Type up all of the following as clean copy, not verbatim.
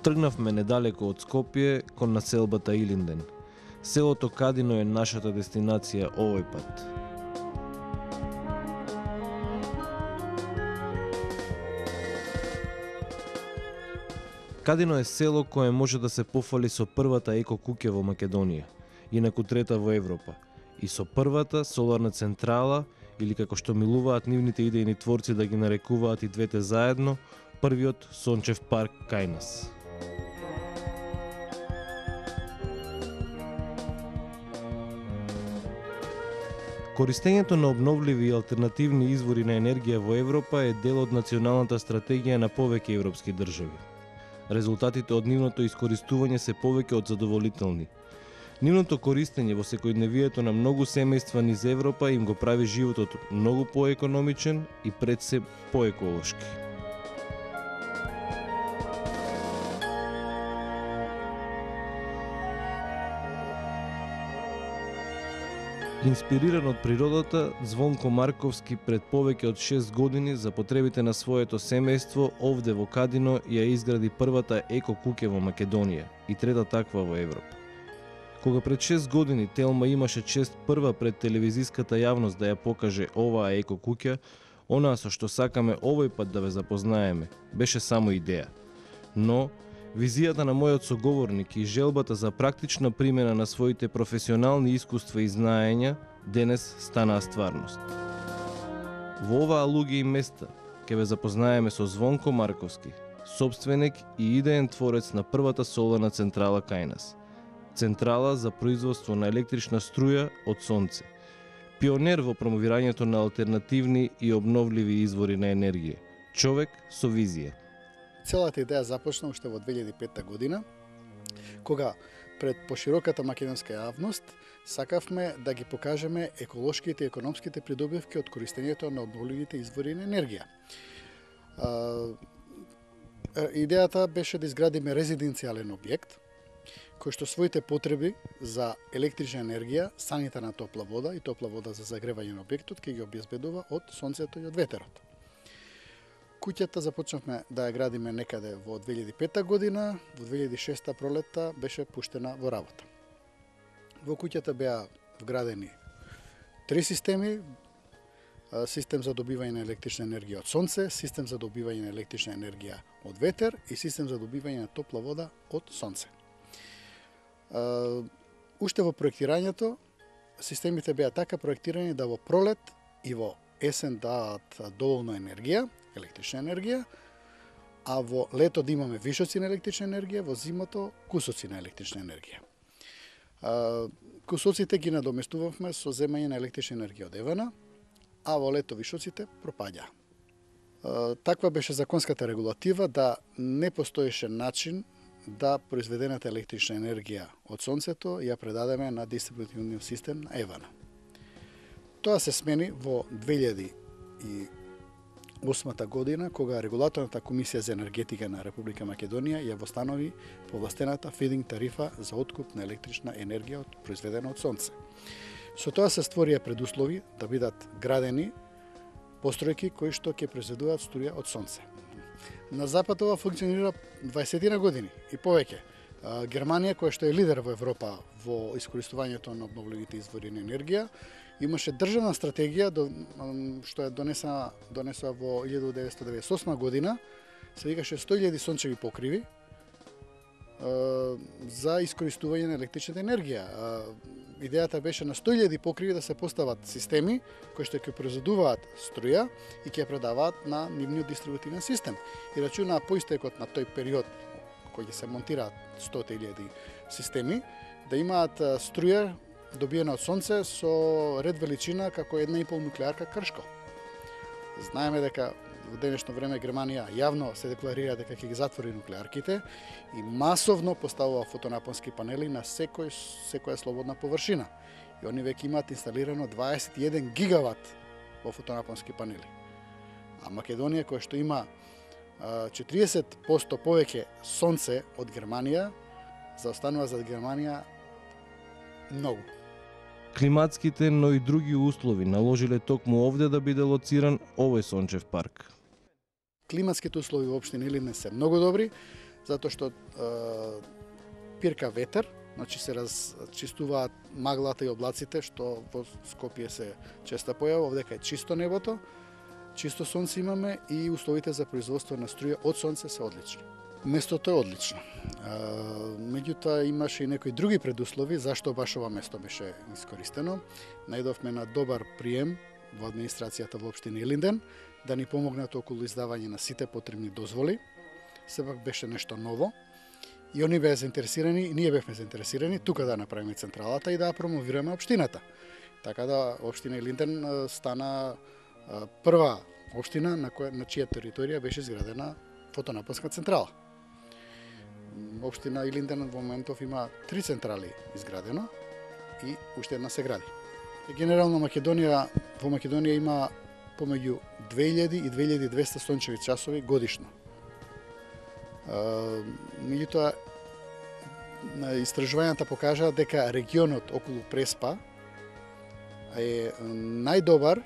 Тргнавме недалеко од Скопје кон населбата Илинден. Селото Кадино е нашата дестинација овој пат. Кадино е село кое може да се пофали со првата еко-куќа во Македонија, инаку трета во Европа, и со првата соларна централа, или како што милуваат нивните идејни творци да ги нарекуваат и двете заедно, првиот сончев парк кај нас. Користењето на обновливи и алтернативни извори на енергија во Европа е дел од националната стратегија на повеќе европски држави. Резултатите од нивното искористување се повеќе од задоволителни. Нивното користење во секојдневието на многу семејства низ Европа им го прави животот многу поекономичен и пред се поеколошки. Инспириран од природата, Звонко Марковски пред повеќе од 6 години за потребите на своето семејство овде во Кадино ја изгради првата еко-куќа во Македонија и трета таква во Европа. Кога пред 6 години Телма имаше чест прва пред телевизиската јавност да ја покаже оваа еко-куќа, онаа со што сакаме овој пат да ве запознаеме беше само идеја. Но визијата на мојот соговорник и желбата за практична примена на своите професионални искуства и знаења денес станаа стварност. Во оваа луѓе и места ќе ве запознаеме со Звонко Марковски, сопственик и идеен творец на првата соларна централа кај нас. Централа за производство на електрична струја од сонце. Пионер во промовирањето на алтернативни и обновливи извори на енергија. Човек со визија. Целата идеја започна уште во 2005 година, кога пред пошироката македонска јавност сакавме да ги покажеме еколошките и економските придобивки од користењето на обновливите извори на енергија. Идејата беше да изградиме резиденцијален објект, кој што своите потреби за електрична енергија, санитарна топла вода и топла вода за загревање на објектот ќе ги обезбедува од сонцето и од ветерот. Куќата започнавме да ја градиме некаде во 2005 година, во 2006 пролетта беше пуштена во работа. Во куќата беа вградени 3 системи: систем за добивање на електрична енергија од сонце, систем за добивање на електрична енергија од ветер и систем за добивање на топла вода од сонце. Уште во проектирањето, системите беа така проектирани да во пролет и во есен даат доволно енергија, електрична енергија, а во лето да имаме вишоци на електрична енергија, во зимото кусоци на електрична енергија. Кусоците ги надоместувавме со земање на електрична енергија од Евана, а во лето вишоците пропаѓа. Таква беше законската регулатива да не постоеше начин да произведената електрична енергија од сонцето ја предадеме на дистрибутивниот систем на Евана. Тоа се смени во 2008 година, кога Регулаторната комисија за енергетика на Република Македонија ја востанови повластената фидинг тарифа за откуп на електрична енергија произведена од сонце. Со тоа се створија предуслови да бидат градени постројки кои што ќе произведуваат струја од сонце. На запад ова функционира 20 години и повеќе. Германија, која што е лидер во Европа во искористувањето на обновливите извори на енергија, имаше државна стратегија што е донесла во 1998 година, се викаше 100.000 сончеви покриви за искористување на електричната енергија. Идејата беше на 100.000 покриви да се постават системи кои што ќе произведуваат струја и ќе ја предаваат на нивниот дистрибутивен систем. И рачуна по истекот на тој период кој ќе се монтираат 100.000 системи, да имаат струја добиена од сонце со ред величина како 1,5 нуклеарка Кршко. Знаеме дека во денешно време Германија јавно се декларира дека ќе ги затвори нуклеарките и масовно поставува фотонапонски панели на секоја слободна површина. И они веќе имаат инсталирано 21 гигават во фотонапонски панели. А Македонија, која што има 40% повеќе сонце од Германија, заостанува зад Германија многу. Климатските, но и други услови наложиле токму овде да биде лоциран овој сончев парк. Климатските услови во општина Илинден се многу добри, затоа што пирка ветер, значи се разчистуваат маглата и облаците, што во Скопје се честа појава, овдека е чисто небото, чисто сонце имаме и условите за производство на струја од сонце се одлични. Местото е одлично. Меѓутоа имаше и некои други предуслови зашто баш ова место беше искористено. Најдовме на добар прием во администрацијата во општина Илинден да ни помогнат околу издавање на сите потребни дозволи. Сепак беше нешто ново и они беа заинтересирани и ние бевме заинтересирани тука да направиме централата и да ја промовираме општината. Така да општина Илинден стана прва општина на чија територија беше изградена фотонапонска централа. Општина Илинден во моментов има 3 централи изградено и уште една се гради. Генерално во Македонија има помеѓу 2000 и 2200 сончеви часови годишно. Меѓутоа, истражувањата покажаа дека регионот околу Преспа е најдобар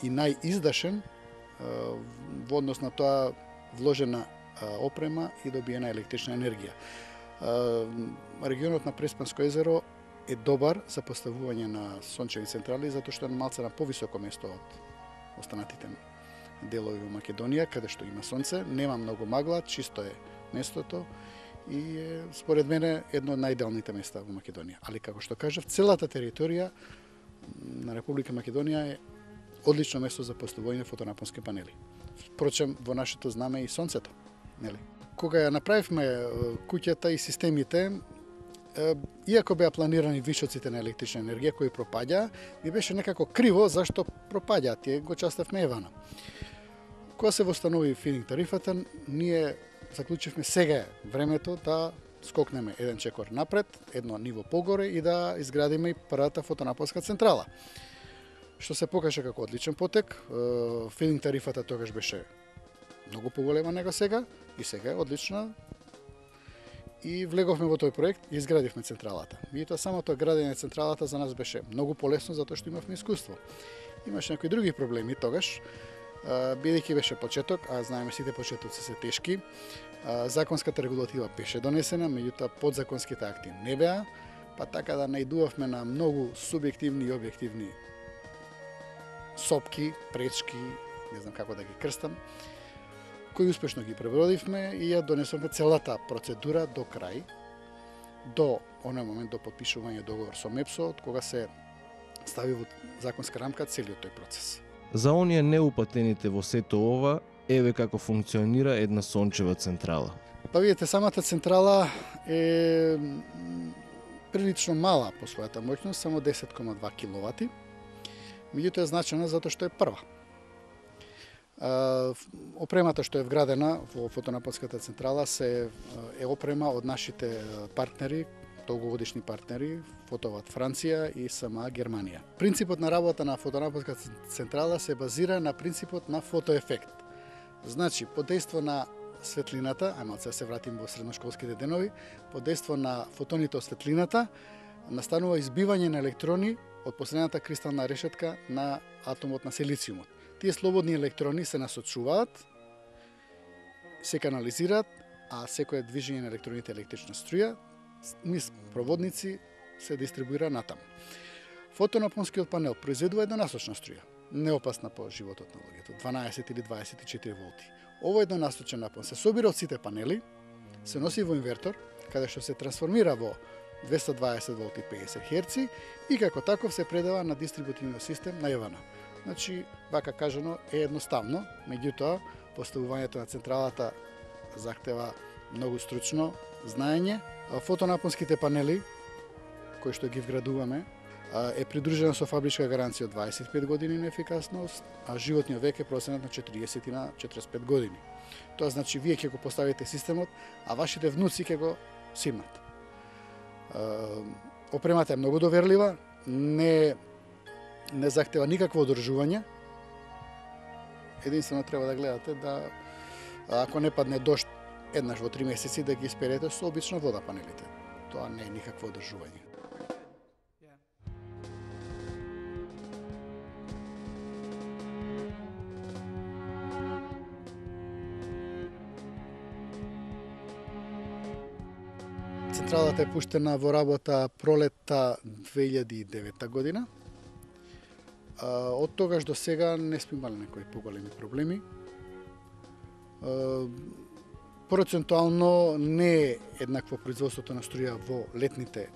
и најиздашен во однос на тоа вложена опрема и добиена електрична енергија. Регионот на Преспанско езеро е добар за поставување на сончеви централи, затоа што е малце на повисоко место од останатите делови во Македонија, каде што има сонце, нема многу магла, чисто е местото и е, според мене, едно од најидеалните места во Македонија. Али, како што кажав, целата територија на Република Македонија е одлично место за поставување фотонапонски панели. Впрочем, во нашето знаме и сонцето. Нели? Кога ја направивме куќата и системите, иако беа планирани вишоците на електрична енергија кои пропаѓаа, ми беше некако криво зашто пропаѓаат, тие го частевме евана. Кога се востанови фининг тарифата, ние заклучивме сега е времето да скокнеме еден чекор напред, едно ниво погоре и да изградиме и првата фотонапонска централа. Што се покаже како одличен потек, фининг тарифата тогаш беше многу поголема него сега и сега е одлична. И влеговме во тој проект и изградивме централата. Меѓутоа самото градење централата за нас беше многу полесно затоа што имавме искуство. Имаше некои други проблеми тогаш, бидејќи беше почеток, а знаеме сите почетоци се тешки. Законската регулатива беше донесена, меѓутоа подзаконските акти не беа, па така да наидувавме на многу субјективни и објективни сопки, пречки, не знам како да ги крстам, кои успешно ги пребродивме и ја донесовме целата процедура до крај, до оној момент до потпишување договор со МЕПСО, од кога се стави во законска рамка целиот тој процес. За оние неупатените во сето ова, еве како функционира една сончева централа. Па видите, самата централа е прилично мала по својата моќност, само 10,2 киловати. Меѓутоа е значена затоа што е прва. Опремата што е вградена во фотонапонската централа е опрема од нашите партнери, долгогодишни партнери, Фотоват Франција и СМА Германија. Принципот на работа на фотонапонската централа се базира на принципот на фотоефект. Значи, под дејство на светлината, ајде се вратим во средношколските денови, под дејство на фотоните од светлината настанува избивање на електрони од последната кристална решетка на атомот на силициумот. Тие слободни електрони се насочуваат, се канализираат, а секое движење на електроните електрична струја низ проводници се дистрибуира натаму. Фотонапонскиот панел произведува еднонасочна струја, неопасна по животот на луѓето, 12 или 24 волти. Овој еднонасочен напон се собира од сите панели, се носи во инвертор, каде што се трансформира во 220 волти 50 Hz и како таков се предава на дистрибутивниот систем на ЕВН. Значи, вака кажано е едноставно, меѓутоа поставувањето на централата захтева многу стручно знаење. Фотонапонските панели кои што ги вградуваме е придружена со фабричка гаранција од 25 години на ефикасност, а животниот век е проценат на 40 и на 45 години. Тоа значи вие ќе го поставите системот, а вашите внуци ќе го симнат. Опремата е многу доверлива, не захтева никакво одржување. Единствено треба да гледате да ако не падне дожд еднаш во 3 месеци да ги исперете со обична вода панелите. Тоа не е никакво одржување. Централата е пуштена во работа пролетта 2009 година. Од тогаш до сега не сме имали некои поголеми проблеми. Процентуално не е еднакво производството на струја во летните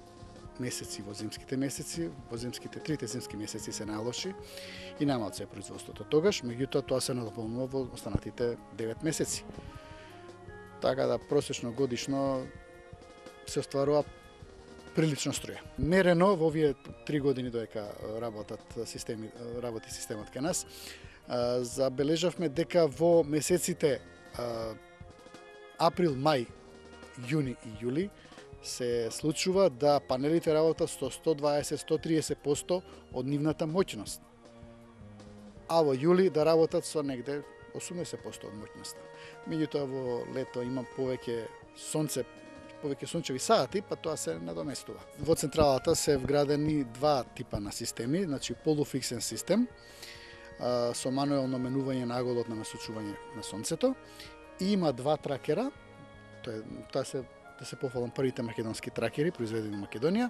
месеци, во зимските месеци. Во трите зимски месеци се најлоши и најмалку е производството тогаш, меѓутоа тоа се надополнува во останатите 9 месеци. Така да просечно годишно се остварува прилично струја. Мерено во овие 3 години додека работи системот кај нас, забележавме дека во месеците април, мај, јуни и јули се случува да панелите работат со 120-130% од нивната моќност. А во јули да работат со негде 80% од моќноста. Меѓутоа во лето има повеќе сончеви сати, па тоа се надоместува. Во централата се вградени два типа на системи, значи полуфиксен систем со мануелно менување на аголот на насочување на сонцето и има два тракера. Тоа се да се пофалам првите македонски тракери произведени во Македонија.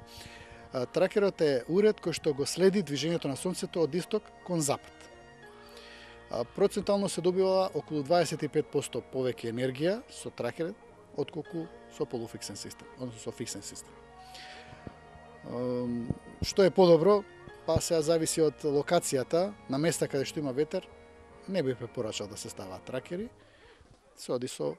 Тракерот е уред кој што го следи движењето на сонцето од исток кон запад. Процентуално се добива околу 25% повеќе енергија со тракерот отколку со полуфиксен систем, односно со фиксен систем. Што е подобро? Па сега зависи од локацијата. На места каде што има ветер, не би препорачал да се ставаат тракери, се оди со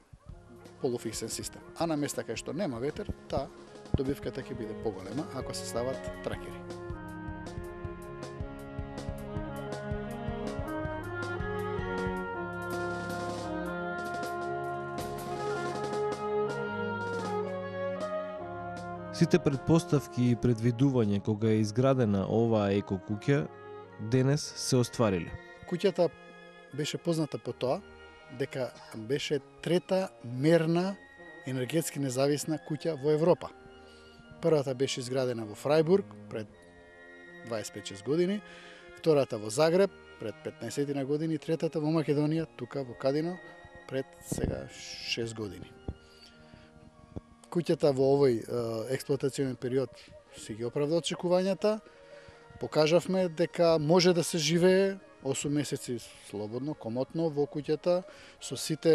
полуфиксен систем. А на места каде што нема ветер, таа добивката ќе биде поголема ако се стават тракери. Сите предпоставки и предвидувања кога е изградена оваа еко куќа денес се оствариле. Куќата беше позната по тоа дека беше трета мерна енергетски независна куќа во Европа. Првата беше изградена во Фрајбург пред 25-6 години, втората во Загреб пред 15 на години, третата во Македонија, тука во Кадино, пред сега 6 години. Куќата во овој експлоатационен период си ги оправда очекувањата. Покажавме дека може да се живее 8 месеци слободно, комотно во куќата, со сите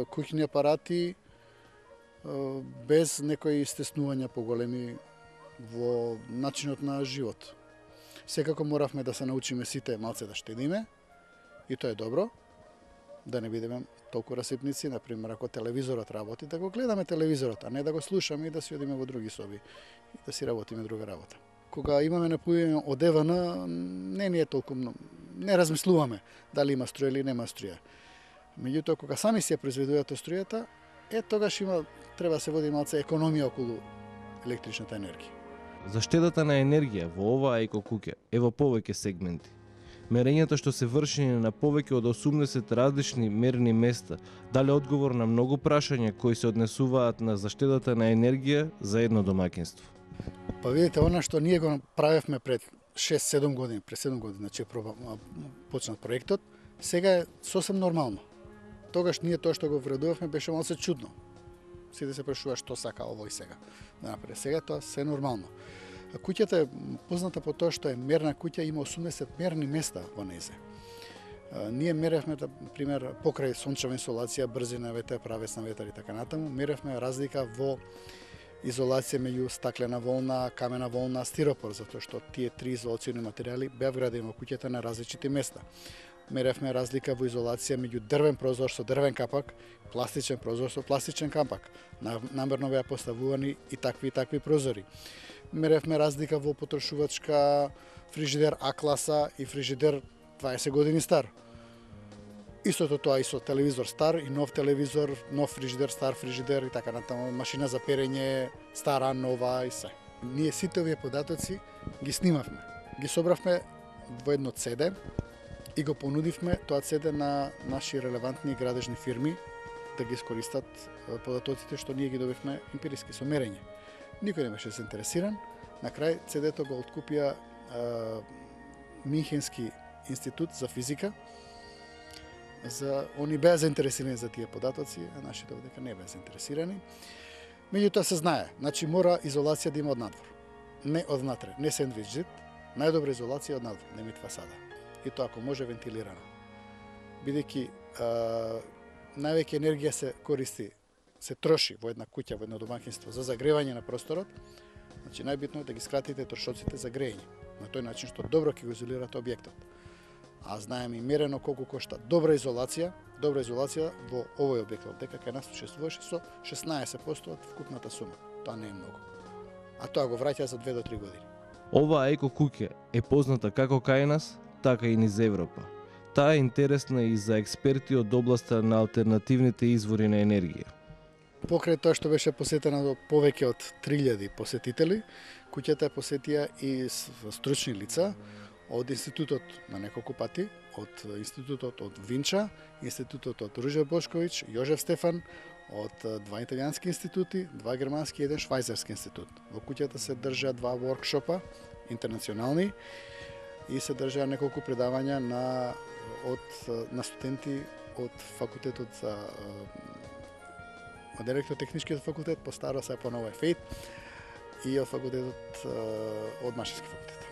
куќни апарати, без некои стеснувања поголеми во начинот на живот. Секако моравме да се научиме сите малце да штедиме, и тоа е добро, да не бидеме толку расипници. Например, ако телевизорот работи, да го гледаме телевизорот, а не да го слушаме и да си одиме во други соби и да си работиме друга работа. Кога имаме напојување од ЕВН, не ни е толку многу, не размислуваме дали има струја или нема струја. Меѓутоа, кога сами си ја произведувате струјата, тогаш треба да се води малце економија околу електричната енергија. Заштедата на енергија во оваа еко куќа е во повеќе сегменти. Мерењата што се вршени на повеќе од 80 различни мерни места дале одговор на многу прашања кои се однесуваат на заштедата на енергија за едно домаќинство. Па видите, она што ние го правевме пред 6-7 години, пред 7 години, значи почнат проектот, сега е сосем нормално. Тогаш ние тоа што го вградувавме беше малце чудно. Сите се прашува што сака ово и сега да направи. Сега тоа се нормално. Куќата е позната по тоа што е мерна куќа, има 80 мерни места во незе. Ние меревме, на пример, покрај сончева инсолација, брзина ветер, правец на ветер и така натаму, меревме разлика во изолација меѓу стаклена волна, камена волна, стиропор, затоа што тие три изолациони материјали беа вградени во куќата на различити места. Меревме разлика во изолација меѓу дрвен прозор со дрвен капак, пластичен прозор со пластичен капак. Намерно беа поставувани и такви прозори. Меревме разлика во потрошувачка фрижидер А класа и фрижидер 20 години стар. Истото тоа и со телевизор стар и нов телевизор, нов фрижидер, стар фрижидер и така натаму, машина за перење, стара, нова и се. Ние сите овие податоци ги снимавме. Ги собравме во едно CD и го понудивме тоа CD на наши релевантни градежни фирми да ги искористат податоците што ние ги добивме емпириски со мерење. Никој не беше заинтересиран. На крај CD-то го откупија Минхенски институт за физика. Они беа заинтересирани за тие податоци, а нашите овдека не беа заинтересирани. Меѓутоа се знае, значи мора изолација да има од надвор. Не од внатре, не сендвич зид. Најдобра изолација од надвор, не мит фасада. И тоа ако може вентилирана. Бидејќи највеќе енергија се користи, се троши во една куќа, во едно домаќинство за загревање на просторот, значи најбитно е да ги скратите трошоците за грејење. На тој начин што добро ќе го изолирате објектот. А знаеме и мерено колку кошта добра изолација во овој објект дека кај нас учествуваше со 16% од вкупната сума. Тоа не е многу. А тоа го враќа за 2 до 3 години. Оваа еко куќа е позната како кај нас, така и низ Европа. Таа е интересна и за експерти од областа на алтернативните извори на енергија. Покрај тоа што беше посетена до повеќе од 3000 посетители, куќата е посетија и стручни лица од институтот на неколку пати, од институтот од Винча, институтот од Ружа Бошковиќ, Јожеф Стефан, од 2 италијански институти, 2 германски и 1 швајцарски институт. Во куќата се држа 2 воркшопа интернационални и се држа неколку предавања на студенти од факултетот за од електротехничкиот факултет, постаро се по ново ФЕЙТ и од факултетот од Машински факултет.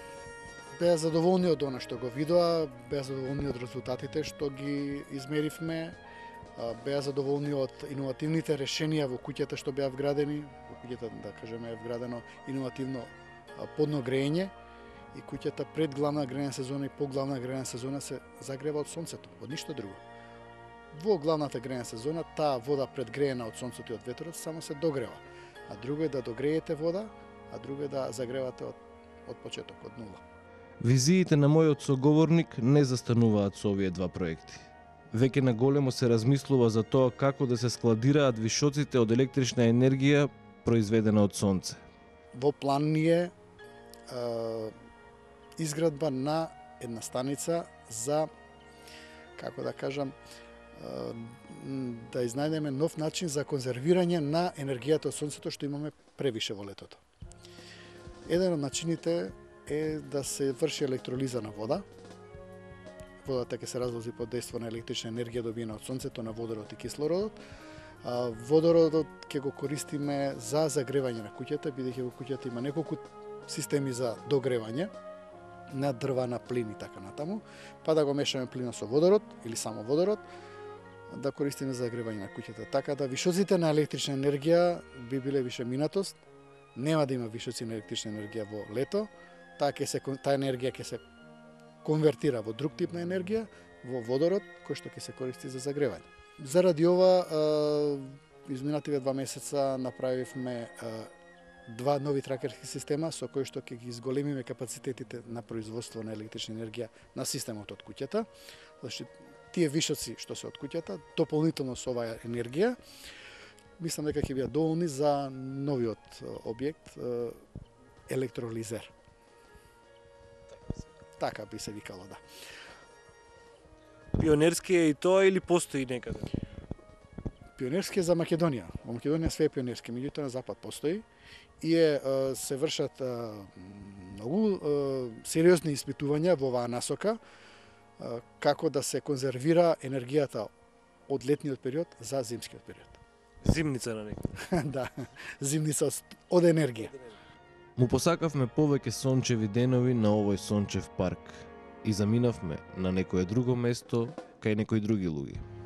Беа задоволни од она што го видоа, беа задоволни од резултатите што ги измеривме, беа задоволни од иновативните решенија во куќата што беа вградени. Во куќата, да кажеме, е вградено иновативно подно грејење и куќата пред главна грејна сезона и по главна грејна сезона се загрева од сонцето, од ништо друго. Во главната грејна сезона таа вода предгреена од сонцето и од ветрот само се догрева, а друго е да догреете вода, а друго е да загревате од почеток, од нула. Визиите на мојот соговорник не застануваат со овие два проекти. Веќе наголемо се размислува за тоа како да се складираат вишоците од електрична енергија произведена од сонце. Во план ни е изградба на една станица за, како да кажам, да изнајдеме нов начин за конзервирање на енергијата од сонцето што имаме превише во летото. Еден од начините е да се врши електролиза на вода. Водата ќе се разложи под дејство на електрична енергија добиена од сонцето на водород и кислородот. Водородот ќе го користиме за загревање на куќата, бидејќи во куќата има неколку системи за догревање на дрва, на плин и така натаму, па да го мешаме плинот со водород или само водород, да користиме за загревање на куќата. Така да вишоците на електрична енергија би биле више минатост, нема да има вишоци на електрична енергија во лето, таа енергија ќе се конвертира во друг тип на енергија, во водород, кој што ќе се користи за загревање. Заради ова, изминативе 2 месеца направивме 2 нови тракерски система со кои што ќе ги изголемиме капацитетите на производство на електрична енергија на системот од куќата. Значи, тие вишоци што се од куќата, дополнително со оваа енергија, мислам дека ќе бидат доволни за новиот објект електролизер. Така би се викало, да. Пионерски е и тоа или постои некаде? Пионерски е за Македонија. Во Македонија све е пионерски, меѓутоа на запад постои и се вршат многу сериозни испитувања во оваа насока како да се конзервира енергијата од летниот период за зимскиот период. Зимница на некој. Да, зимница од енергија. Му посакавме повеќе сончеви денови на овој сончев парк. и заминавме на некое друго место кај некои други луѓе.